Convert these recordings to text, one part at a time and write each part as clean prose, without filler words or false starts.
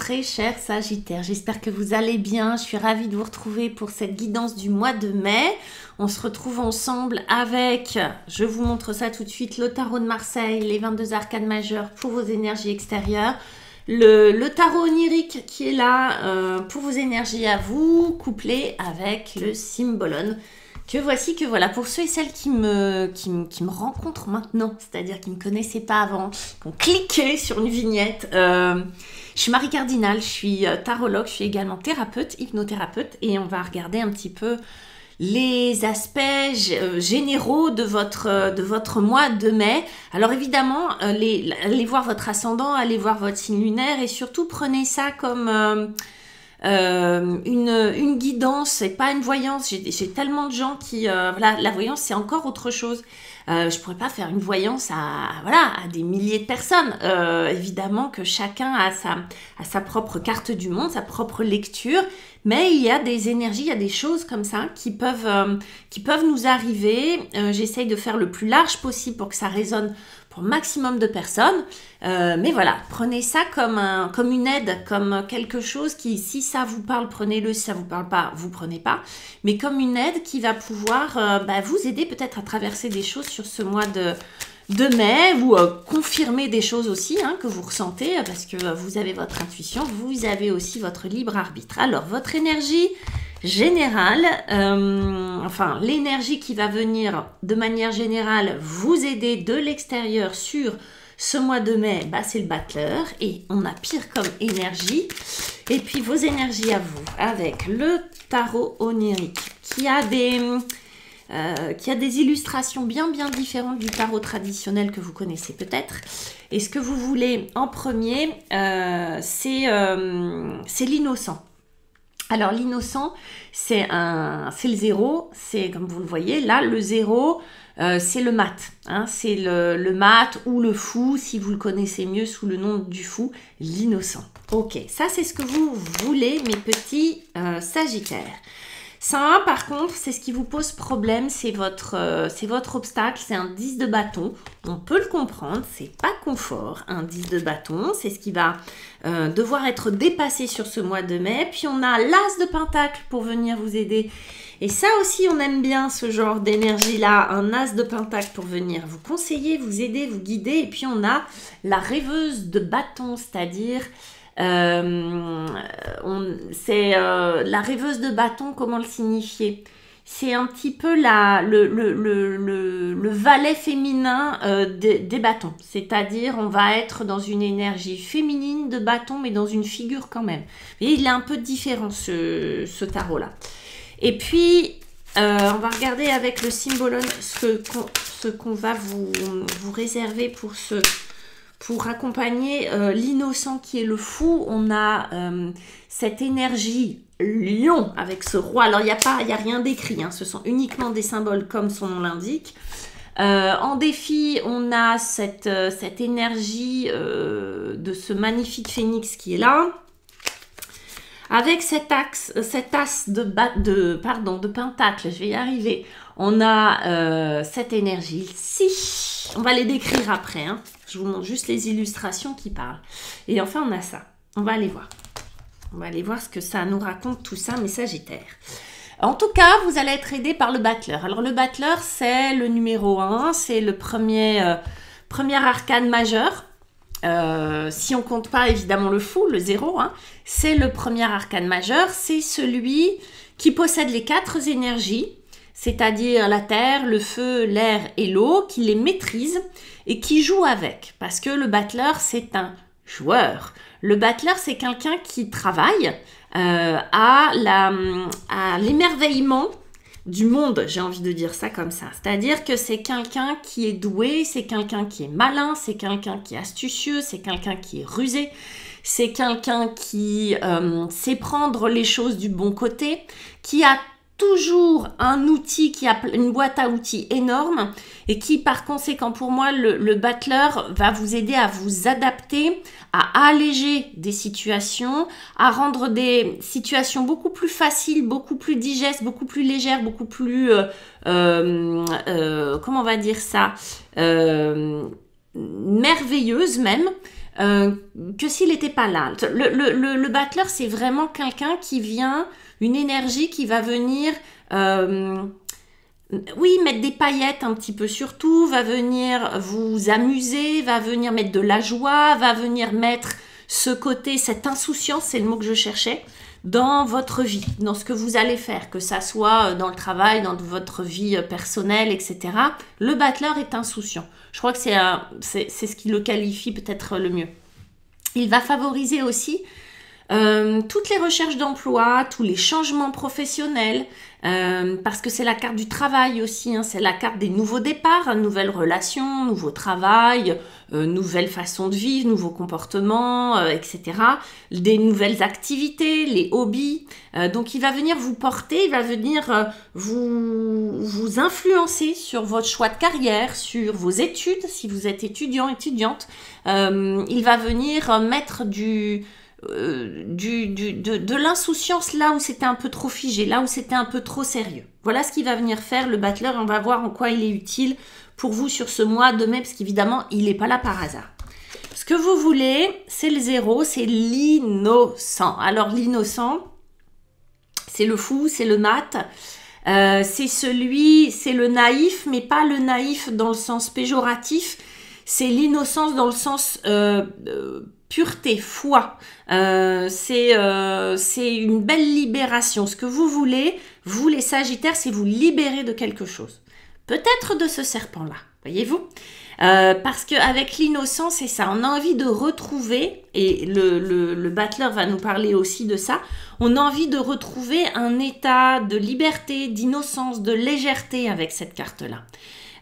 très cher Sagittaire, j'espère que vous allez bien. Je suis ravie de vous retrouver pour cette guidance du mois de mai. On se retrouve ensemble avec, je vous montre ça tout de suite, le tarot de Marseille, les 22 arcanes majeures pour vos énergies extérieures. Le tarot onirique qui est là pour vos énergies à vous, couplé avec le Symbolone. Que voici, que voilà, pour ceux et celles qui me rencontrent maintenant, c'est-à-dire qui ne me connaissaient pas avant, qui ont cliqué sur une vignette. Je suis Marie Cardinal, je suis tarologue, je suis également thérapeute, hypnothérapeute, et on va regarder un petit peu les aspects généraux de votre mois de mai. Alors évidemment, allez voir votre ascendant, allez voir votre signe lunaire, et surtout prenez ça comme... une guidance et pas une voyance. J'ai tellement de gens qui voilà, la voyance c'est encore autre chose. Je pourrais pas faire une voyance à des milliers de personnes. Évidemment que chacun a sa propre carte du monde, sa propre lecture, mais il y a des énergies, il y a des choses comme ça qui peuvent nous arriver. J'essaye de faire le plus large possible pour que ça résonne pour maximum de personnes, mais voilà, prenez ça comme une aide, comme quelque chose qui, si ça vous parle, prenez-le, si ça vous parle pas, vous prenez pas, mais comme une aide qui va pouvoir vous aider peut-être à traverser des choses sur ce mois de mai, ou confirmer des choses aussi que vous ressentez, parce que vous avez votre intuition, vous avez aussi votre libre arbitre. Alors, votre énergie générale, enfin l'énergie qui va venir de manière générale vous aider de l'extérieur sur ce mois de mai, c'est le battleur, et on a pire comme énergie. Et puis vos énergies à vous, avec le tarot onirique, qui a des illustrations bien différentes du tarot traditionnel que vous connaissez peut-être. Et ce que vous voulez en premier, c'est l'innocent. Alors l'innocent, c'est le zéro, c'est comme vous le voyez, là le zéro, c'est le mat, c'est le mat ou le fou, si vous le connaissez mieux sous le nom du fou, l'innocent. Ok, ça c'est ce que vous voulez, mes petits sagittaires. Ça, par contre, c'est ce qui vous pose problème, c'est votre obstacle, c'est un 10 de bâton. On peut le comprendre, c'est pas confort, un 10 de bâton, c'est ce qui va devoir être dépassé sur ce mois de mai. Puis on a l'as de pentacle pour venir vous aider. Et ça aussi, on aime bien ce genre d'énergie-là, un as de pentacle pour venir vous conseiller, vous aider, vous guider. Et puis on a la rêveuse de bâton, c'est-à-dire... c'est la rêveuse de bâton, comment le signifier? C'est un petit peu le valet féminin des bâtons, c'est-à-dire on va être dans une énergie féminine de bâton, mais dans une figure quand même. Et il est un peu différent ce tarot là. Et puis on va regarder avec le Symbolone ce qu'on va vous réserver pour accompagner l'innocent qui est le fou. On a cette énergie lion avec ce roi. Alors, il n'y a rien d'écrit, ce sont uniquement des symboles comme son nom l'indique. En défi, on a cette énergie de ce magnifique phénix qui est là. Avec cet as de pentacle, je vais y arriver. On a cette énergie-ci. On va les décrire après. Je vous montre juste les illustrations qui parlent. Et enfin, on a ça. On va aller voir. On va aller voir ce que ça nous raconte tout ça, mes sagittaires. En tout cas, vous allez être aidé par le battleur. Alors, le battleur, c'est le numéro 1. C'est le premier arcane majeur. Si on compte pas évidemment le fou, le 0, c'est le premier arcane majeur. C'est celui qui possède les 4 énergies, c'est-à-dire la terre, le feu, l'air et l'eau, qui les maîtrise et qui joue avec. Parce que le battleur, c'est un joueur. Le battleur, c'est quelqu'un qui travaille à l'émerveillement du monde, j'ai envie de dire ça comme ça. C'est-à-dire que c'est quelqu'un qui est doué, c'est quelqu'un qui est malin, c'est quelqu'un qui est astucieux, c'est quelqu'un qui est rusé, c'est quelqu'un qui sait prendre les choses du bon côté, qui a toujours un outil, qui a une boîte à outils énorme et qui, par conséquent, pour moi, le battleur va vous aider à vous adapter, à alléger des situations, à rendre des situations beaucoup plus faciles, beaucoup plus digestes, beaucoup plus légères, beaucoup plus, comment on va dire ça, merveilleuses même. que s'il n'était pas là. Le battleur, c'est vraiment quelqu'un qui vient, une énergie qui va venir... oui, mettre des paillettes un petit peu sur tout, va venir vous amuser, va venir mettre de la joie, va venir mettre ce côté, cette insouciance, c'est le mot que je cherchais, dans votre vie, dans ce que vous allez faire, que ça soit dans le travail, dans votre vie personnelle, etc. Le battleur est insouciant. Je crois que c'est ce qui le qualifie peut-être le mieux. Il va favoriser aussi toutes les recherches d'emploi, tous les changements professionnels, parce que c'est la carte du travail aussi, hein, c'est la carte des nouveaux départs, nouvelles relations, nouveau travail, nouvelles façons de vivre, nouveaux comportements, etc. Des nouvelles activités, les hobbies. Donc il va venir vous porter, il va venir vous influencer sur votre choix de carrière, sur vos études, si vous êtes étudiant, étudiante. Il va venir mettre de l'insouciance là où c'était un peu trop figé, là où c'était un peu trop sérieux. Voilà ce qu'il va venir faire le battleur. On va voir en quoi il est utile pour vous sur ce mois de mai, parce qu'évidemment, il n'est pas là par hasard. Ce que vous voulez, c'est le 0, c'est l'innocent. Alors l'innocent, c'est le fou, c'est le mat, c'est le naïf, mais pas le naïf dans le sens péjoratif, c'est l'innocence dans le sens... pureté, foi, c'est une belle libération. Ce que vous voulez, vous les Sagittaires, c'est vous libérer de quelque chose. Peut-être de ce serpent-là, voyez-vous, parce qu'avec l'innocence, c'est ça, on a envie de retrouver, et le battleur va nous parler aussi de ça, on a envie de retrouver un état de liberté, d'innocence, de légèreté avec cette carte-là.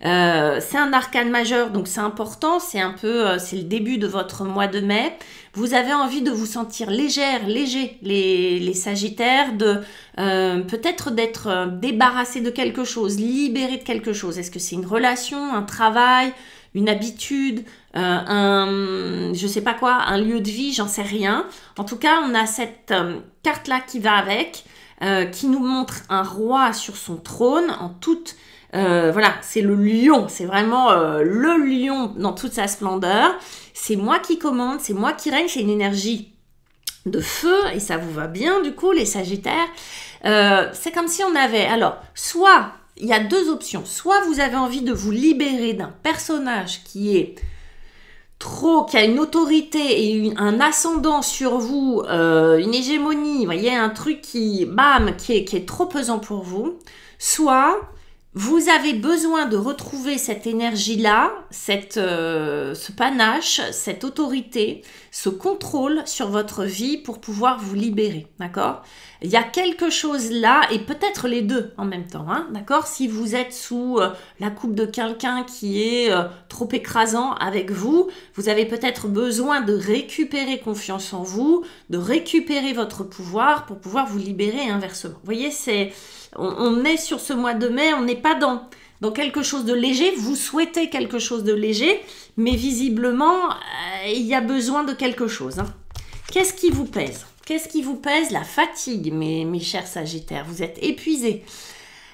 C'est un arcane majeur, donc c'est important, c'est le début de votre mois de mai. Vous avez envie de vous sentir léger, les Sagittaires, peut-être d'être débarrassé de quelque chose, libéré de quelque chose. Est-ce que c'est une relation, un travail, une habitude, je sais pas quoi, un lieu de vie, j'en sais rien. En tout cas, on a cette carte-là qui va avec, qui nous montre un roi sur son trône en toute... voilà, c'est le lion, c'est vraiment le lion dans toute sa splendeur. C'est moi qui commande, c'est moi qui règne, c'est une énergie de feu et ça vous va bien du coup les Sagittaires. C'est comme si on avait, alors, soit, il y a deux options, soit vous avez envie de vous libérer d'un personnage qui est qui a une autorité et un ascendant sur vous, une hégémonie, vous voyez, un truc qui est trop pesant pour vous, soit... Vous avez besoin de retrouver cette énergie-là, ce panache, cette autorité, ce contrôle sur votre vie pour pouvoir vous libérer, d'accord? Il y a quelque chose là, et peut-être les deux en même temps, hein, d'accord? Si vous êtes sous la coupe de quelqu'un qui est trop écrasant avec vous, vous avez peut-être besoin de récupérer confiance en vous, de récupérer votre pouvoir pour pouvoir vous libérer inversement. Vous voyez, on est sur ce mois de mai, on n'est pas dans quelque chose de léger, vous souhaitez quelque chose de léger, mais visiblement, il y a besoin de quelque chose. Hein. Qu'est-ce qui vous pèse? Qu'est-ce qui vous pèse? La fatigue, mes chers Sagittaires, vous êtes épuisés.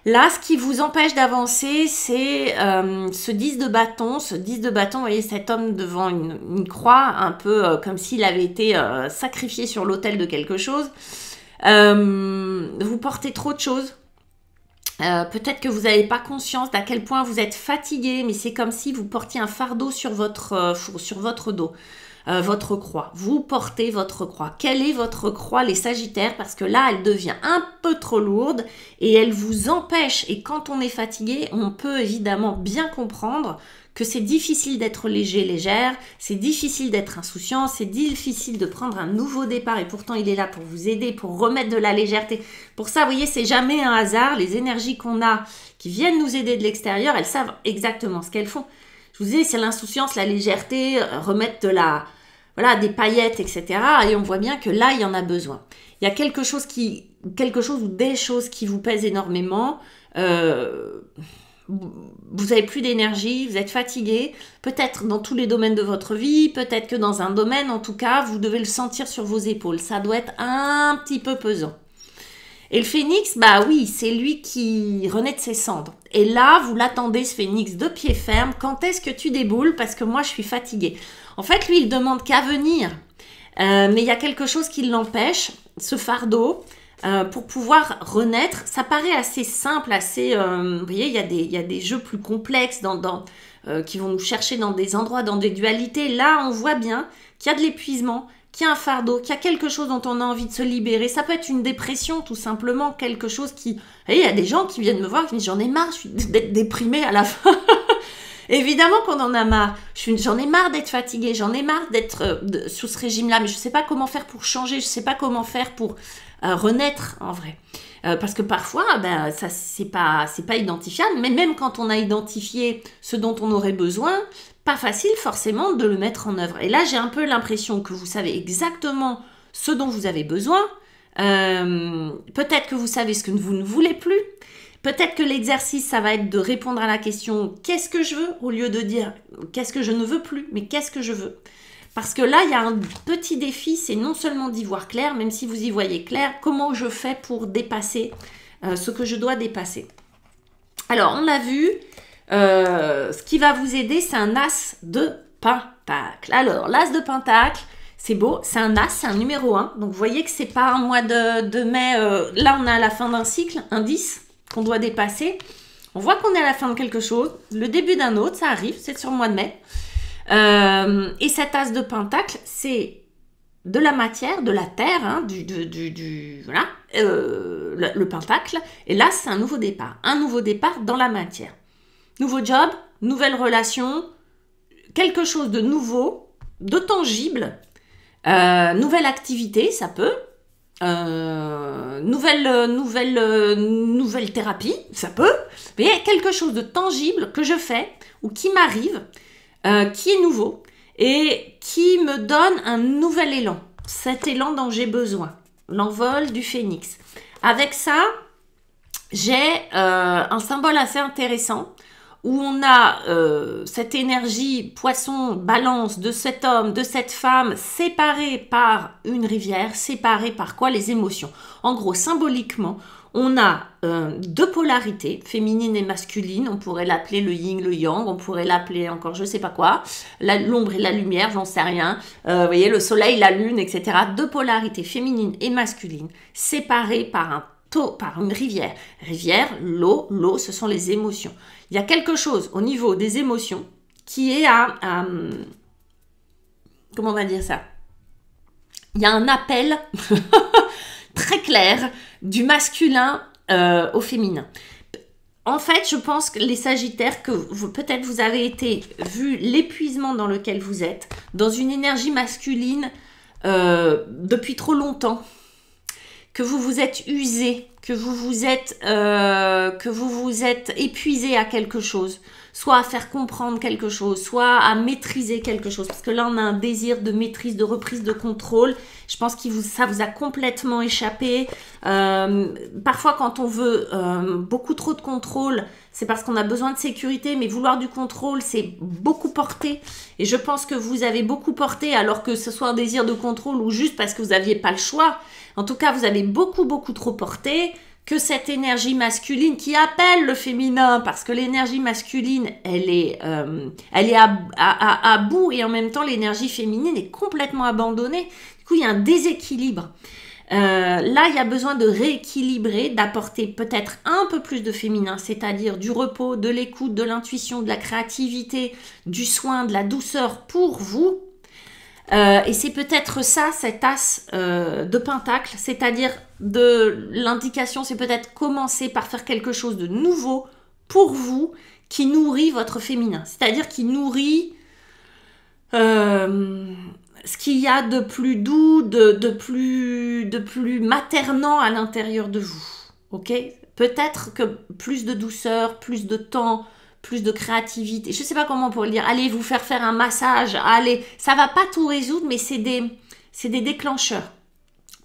Là, ce qui vous empêche d'avancer, c'est ce 10 de bâton. Ce 10 de bâton, vous voyez cet homme devant une croix, un peu comme s'il avait été sacrifié sur l'autel de quelque chose. Vous portez trop de choses. Peut-être que vous n'avez pas conscience d'à quel point vous êtes fatigué, mais c'est comme si vous portiez un fardeau sur votre dos, votre croix. Vous portez votre croix. Quelle est votre croix, les Sagittaires? Parce que là, elle devient un peu trop lourde et elle vous empêche. Et quand on est fatigué, on peut évidemment bien comprendre que c'est difficile d'être léger, légère, c'est difficile d'être insouciant, c'est difficile de prendre un nouveau départ et pourtant il est là pour vous aider, pour remettre de la légèreté. Pour ça, vous voyez, c'est jamais un hasard. Les énergies qu'on a, qui viennent nous aider de l'extérieur, elles savent exactement ce qu'elles font. Je vous disais, c'est l'insouciance, la légèreté, remettre des paillettes, etc. Et on voit bien que là, il y en a besoin. Il y a quelque chose ou des choses qui vous pèsent énormément. Vous n'avez plus d'énergie, vous êtes fatigué, peut-être dans tous les domaines de votre vie, peut-être que dans un domaine, en tout cas, vous devez le sentir sur vos épaules. Ça doit être un petit peu pesant. Et le phénix, bah oui, c'est lui qui renaît de ses cendres. Et là, vous l'attendez, ce phénix, de pied ferme. Quand est-ce que tu déboules? Parce que moi, je suis fatiguée. En fait, lui, il demande qu'à venir. Mais il y a quelque chose qui l'empêche, ce fardeau, pour pouvoir renaître. Ça paraît assez simple, assez... vous voyez, il y a des jeux plus complexes qui vont nous chercher dans des endroits, dans des dualités. Là, on voit bien qu'il y a de l'épuisement, qu'il y a un fardeau, qu'il y a quelque chose dont on a envie de se libérer. Ça peut être une dépression, tout simplement, quelque chose qui... Vous voyez, il y a des gens qui viennent me voir et qui me disent « J'en ai marre, je suis d'être déprimée à la fin. » Évidemment qu'on en a marre. J'en ai marre d'être fatiguée, j'en ai marre d'être sous ce régime-là, mais je ne sais pas comment faire pour changer, je ne sais pas comment faire pour renaître, en vrai. Parce que parfois, ben, ça c'est pas identifiable, mais même quand on a identifié ce dont on aurait besoin, pas facile forcément de le mettre en œuvre. Et là, j'ai un peu l'impression que vous savez exactement ce dont vous avez besoin. Peut-être que vous savez ce que vous ne voulez plus. Peut-être que l'exercice, ça va être de répondre à la question « Qu'est-ce que je veux ?» au lieu de dire « Qu'est-ce que je ne veux plus ?» mais « Qu'est-ce que je veux ?» Parce que là, il y a un petit défi, c'est non seulement d'y voir clair, même si vous y voyez clair, comment je fais pour dépasser ce que je dois dépasser. Alors, on l'a vu, ce qui va vous aider, c'est un as de pentacle. Alors, l'as de pentacle, c'est beau, c'est un as, c'est un numéro 1. Donc, vous voyez que c'est pas un mois de mai, là, on est à la fin d'un cycle, un 10 qu'on doit dépasser. On voit qu'on est à la fin de quelque chose, le début d'un autre, ça arrive, c'est sur le mois de mai. Et cet as de pentacle, c'est de la matière, de la terre, hein, voilà, le pentacle. Et là, c'est un nouveau départ dans la matière. Nouveau job, nouvelle relation, quelque chose de nouveau, de tangible, nouvelle activité, ça peut. Nouvelle thérapie, ça peut. Mais quelque chose de tangible que je fais ou qui m'arrive, qui est nouveau et qui me donne un nouvel élan. Cet élan dont j'ai besoin. L'envol du phénix. Avec ça, j'ai un symbole assez intéressant où on a cette énergie poisson-balance de cet homme, de cette femme, séparée par une rivière, séparée par quoi? Les émotions. En gros, symboliquement, on a deux polarités, féminine et masculine. On pourrait l'appeler le yin, le yang. On pourrait l'appeler encore je sais pas quoi. L'ombre et la lumière, j'en sais rien. Vous voyez, le soleil, la lune, etc. Deux polarités, féminine et masculine, séparées par une rivière. Rivière, l'eau, ce sont les émotions. Il y a quelque chose au niveau des émotions qui est comment on va dire ça? Il y a un appel très clair du masculin au féminin. En fait, je pense que les Sagittaires, que peut-être vous avez été, vu l'épuisement dans lequel vous êtes, dans une énergie masculine depuis trop longtemps, que vous vous êtes usé, que vous vous êtes épuisé à quelque chose, soit à faire comprendre quelque chose, soit à maîtriser quelque chose. Parce que là, on a un désir de maîtrise, de reprise de contrôle. Je pense que ça vous a complètement échappé. Parfois, quand on veut beaucoup trop de contrôle, c'est parce qu'on a besoin de sécurité, mais vouloir du contrôle, c'est beaucoup porter. Et je pense que vous avez beaucoup porté, alors que ce soit un désir de contrôle ou juste parce que vous n'aviez pas le choix. En tout cas, vous avez beaucoup trop porté, que cette énergie masculine qui appelle le féminin, parce que l'énergie masculine, elle est à bout, et en même temps, l'énergie féminine est complètement abandonnée. Du coup, il y a un déséquilibre. Là, il y a besoin de rééquilibrer, d'apporter peut-être un peu plus de féminin, c'est-à-dire du repos, de l'écoute, de l'intuition, de la créativité, du soin, de la douceur pour vous. Et c'est peut-être ça, cet as de pentacle, c'est-à-dire de l'indication, c'est peut-être commencer par faire quelque chose de nouveau pour vous, qui nourrit votre féminin, c'est-à-dire qui nourrit ce qu'il y a de plus doux, de plus maternant à l'intérieur de vous, ok? Peut-être que plus de douceur, plus de temps, plus de créativité, je ne sais pas comment on pourrait le dire, allez vous faire un massage, allez, ça va pas tout résoudre, mais c'est des déclencheurs.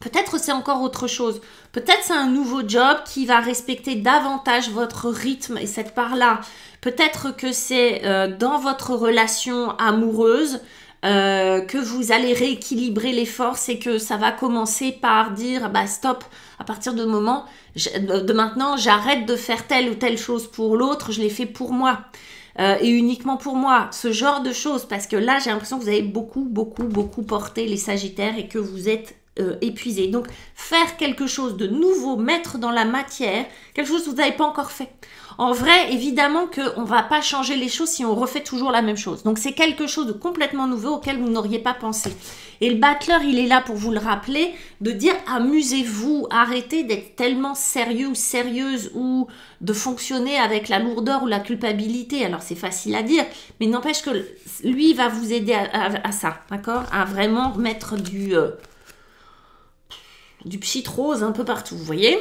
Peut-être c'est encore autre chose, peut-être c'est un nouveau job qui va respecter davantage votre rythme et cette part-là, peut-être que c'est dans votre relation amoureuse, que vous allez rééquilibrer les forces et que ça va commencer par dire bah stop, à partir de maintenant j'arrête de faire telle ou telle chose pour l'autre, je l'ai fait pour moi et uniquement pour moi, ce genre de choses, parce que là j'ai l'impression que vous avez beaucoup porté les Sagittaires et que vous êtes épuisé. Donc faire quelque chose de nouveau, mettre dans la matière quelque chose que vous n'avez pas encore fait. En vrai, évidemment qu'on ne va pas changer les choses si on refait toujours la même chose. Donc c'est quelque chose de complètement nouveau auquel vous n'auriez pas pensé. Et le battleur, il est là pour vous le rappeler, de dire amusez-vous, arrêtez d'être tellement sérieux ou sérieuse ou de fonctionner avec la lourdeur ou la culpabilité. Alors c'est facile à dire, mais n'empêche que lui va vous aider à ça, d'accord? À vraiment mettre du pchit rose un peu partout, vous voyez.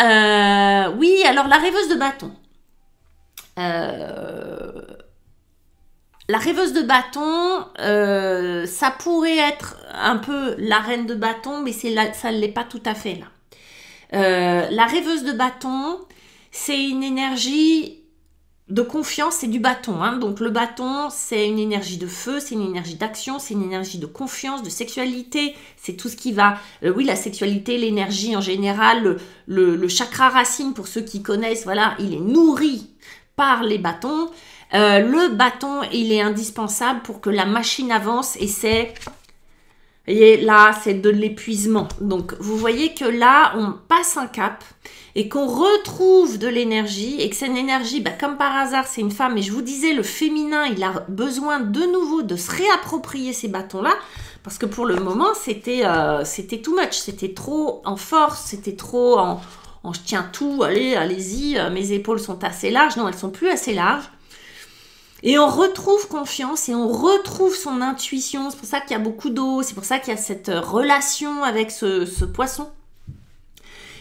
Oui, alors la rêveuse de bâton. La rêveuse de bâton, ça pourrait être un peu la reine de bâton, mais ça ne l'est pas tout à fait là. La rêveuse de bâton, c'est une énergie de confiance, c'est du bâton. Hein. Donc le bâton, c'est une énergie de feu, c'est une énergie d'action, c'est une énergie de confiance, de sexualité. C'est tout ce qui va... oui, la sexualité, l'énergie en général, le chakra racine, pour ceux qui connaissent, voilà, il est nourri par les bâtons. Le bâton, il est indispensable pour que la machine avance et c'est... Et là, c'est de l'épuisement. Donc, vous voyez que là, on passe un cap et qu'on retrouve de l'énergie et que cette énergie, bah, comme par hasard, c'est une femme. Et je vous disais, le féminin, il a besoin de nouveau de se réapproprier ces bâtons-là parce que pour le moment, c'était too much. C'était trop en force, c'était trop en je tiens tout, allez-y, mes épaules sont assez larges. Non, elles sont plus assez larges. Et on retrouve confiance et on retrouve son intuition. C'est pour ça qu'il y a beaucoup d'eau, c'est pour ça qu'il y a cette relation avec ce poisson.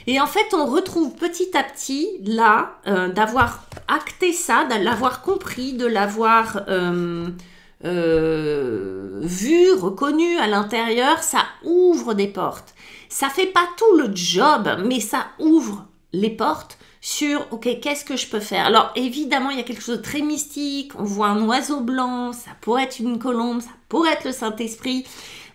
Et en fait, on retrouve petit à petit, là, d'avoir acté ça, de l'avoir compris, de l'avoir vu, reconnu à l'intérieur, ça ouvre des portes. Ça fait pas tout le job, mais ça ouvre les portes sur, ok, qu'est-ce que je peux faire? Alors, évidemment, il y a quelque chose de très mystique. On voit un oiseau blanc, ça pourrait être une colombe, ça pourrait être le Saint-Esprit.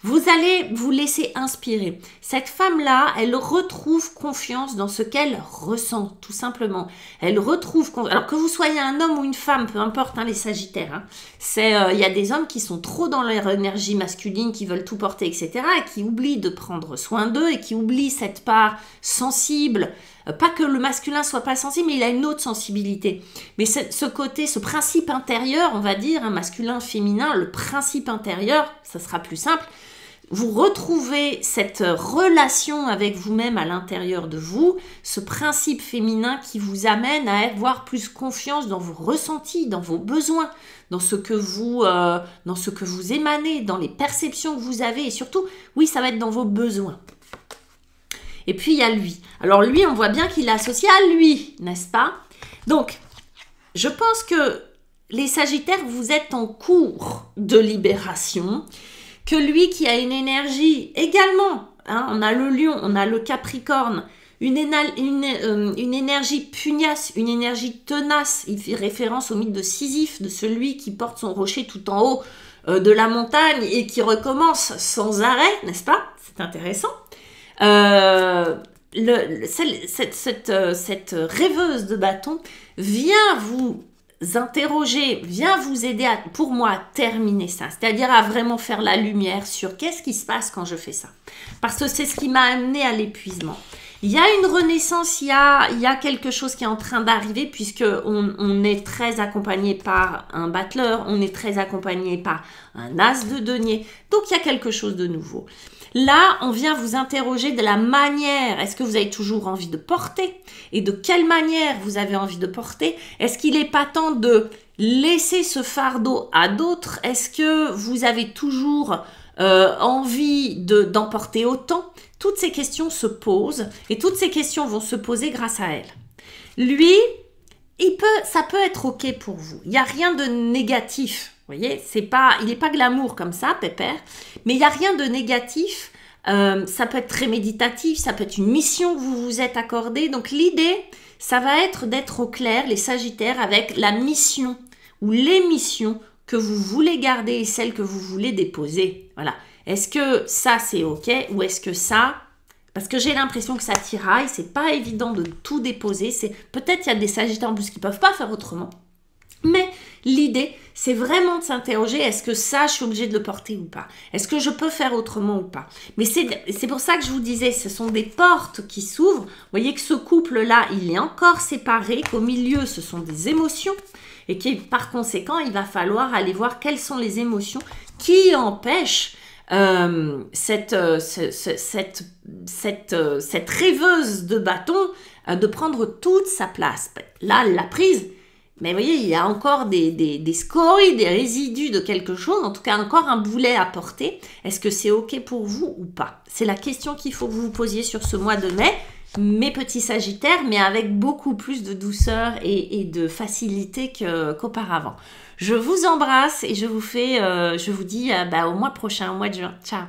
Vous allez vous laisser inspirer. Cette femme-là, elle retrouve confiance dans ce qu'elle ressent, tout simplement. Elle retrouve... Alors, que vous soyez un homme ou une femme, peu importe, hein, les Sagittaires, hein, il y a des hommes qui sont trop dans leur énergie masculine, qui veulent tout porter, etc., et qui oublient de prendre soin d'eux, et qui oublient cette part sensible. Pas que le masculin soit pas sensible, mais il a une autre sensibilité. Mais ce côté, ce principe intérieur, on va dire, masculin, féminin, le principe intérieur, ça sera plus simple. Vous retrouvez cette relation avec vous-même à l'intérieur de vous, ce principe féminin qui vous amène à avoir plus confiance dans vos ressentis, dans vos besoins, dans ce que vous émanez, dans les perceptions que vous avez. Et surtout, oui, ça va être dans vos besoins. Et puis, il y a lui. Alors, lui, on voit bien qu'il est associé à lui, n'est-ce pas? Donc, je pense que les Sagittaires, vous êtes en cours de libération, que lui qui a une énergie également, hein, on a le lion, on a le capricorne, une énergie pugnace, une énergie tenace. Il fait référence au mythe de Sisyphe, de celui qui porte son rocher tout en haut de la montagne et qui recommence sans arrêt, n'est-ce pas? C'est intéressant. Cette rêveuse de bâton vient vous interroger, vient vous aider à, pour moi, terminer ça, c'est-à-dire à vraiment faire la lumière sur qu'est-ce qui se passe quand je fais ça, parce que c'est ce qui m'a amené à l'épuisement. Il y a une renaissance, il y a quelque chose qui est en train d'arriver, puisque on est très accompagné par un battleur, on est très accompagné par un as de denier, donc il y a quelque chose de nouveau. Là, on vient vous interroger de la manière. Est-ce que vous avez toujours envie de porter? Et de quelle manière vous avez envie de porter? Est-ce qu'il n'est pas temps de laisser ce fardeau à d'autres? Est-ce que vous avez toujours envie d'en porter autant? Toutes ces questions se posent et toutes ces questions vont se poser grâce à elle. Lui, ça peut être ok pour vous. Il n'y a rien de négatif. Vous voyez, il n'est pas glamour comme ça, pépère, mais il n'y a rien de négatif. Ça peut être très méditatif, ça peut être une mission que vous vous êtes accordée. Donc l'idée, ça va être d'être au clair, les Sagittaires, avec la mission ou les missions que vous voulez garder et celles que vous voulez déposer. Voilà. Est-ce que ça, c'est OK ou est-ce que ça... Parce que j'ai l'impression que ça tiraille, c'est pas évident de tout déposer. Peut-être il y a des Sagittaires en plus qui peuvent pas faire autrement. Mais l'idée, c'est vraiment de s'interroger, est-ce que ça, je suis obligée de le porter ou pas? Est-ce que je peux faire autrement ou pas? Mais c'est pour ça que je vous disais, ce sont des portes qui s'ouvrent. Vous voyez que ce couple-là, il est encore séparé, qu'au milieu, ce sont des émotions. Et que par conséquent, il va falloir aller voir quelles sont les émotions qui empêchent cette rêveuse de bâton de prendre toute sa place. Là, elle l'a prise. Mais vous voyez, il y a encore des scories, des résidus de quelque chose, en tout cas encore un boulet à porter. Est-ce que c'est OK pour vous ou pas? C'est la question qu'il faut que vous vous posiez sur ce mois de mai, mes petits Sagittaires, mais avec beaucoup plus de douceur et de facilité qu'auparavant. Je vous embrasse et je vous dis au mois prochain, au mois de juin. Ciao!